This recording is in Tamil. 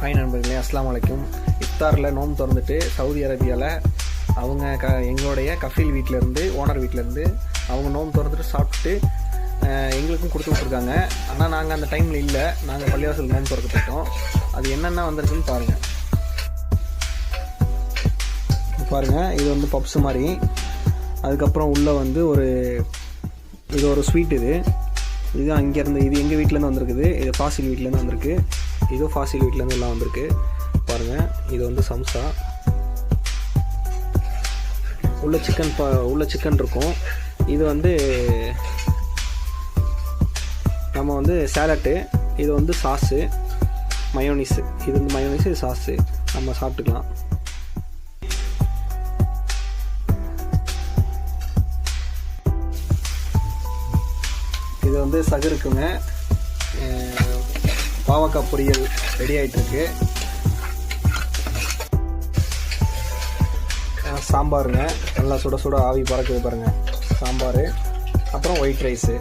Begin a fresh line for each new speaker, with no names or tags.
ஹாய் நண்பர்களே, அஸ்ஸலாமு அலைக்கும். இஃப்தாரில் நோன்பு திறந்துட்டு சவுதி அரேபியாவில் அவங்க எங்களுடைய கஃபீல் வீட்டிலேருந்து, ஓனர் வீட்டிலேருந்து அவங்க நோன்பு திறந்துட்டு சாப்பிட்டுட்டு எங்களுக்கும் கொடுத்து விட்ருக்காங்க. ஆனால் நாங்கள் அந்த டைமில் இல்லை, நாங்கள் பள்ளிவாசல் நோன்பு திறக்க போயிட்டோம். அது என்னென்ன வந்திருக்குன்னு பாருங்கள். இது வந்து பப்ஸ் மாதிரி. அதுக்கப்புறம் உள்ளே வந்து இது ஒரு ஸ்வீட். இது அங்கேருந்து, இது எங்கள் வீட்டிலேருந்து வந்திருக்குது. இது ஃபாசில் வீட்டிலேருந்து வந்திருக்கு. இதுவும் ஃபாசில் வீட்டிலேருந்து எல்லாம் வந்திருக்கு பாருங்கள். இது வந்து சம்சா. உள்ள சிக்கன் இருக்கும். இது வந்து நம்ம வந்து சேலட்டு. இது வந்து சாஸு, மயோனிஸு. இது வந்து மயோனிஸு, இது சாஸு. நம்ம சாப்பிட்டுக்கலாம். இது வந்து சகருக்குங்க. பாவக்காய் பொரியல் ரெடி ஆகிட்டுருக்கு. சாம்பாருங்க, நல்லா சுட சுட ஆவி பறக்குது பாருங்கள். சாம்பார், அப்புறம் ஒயிட் ரைஸு.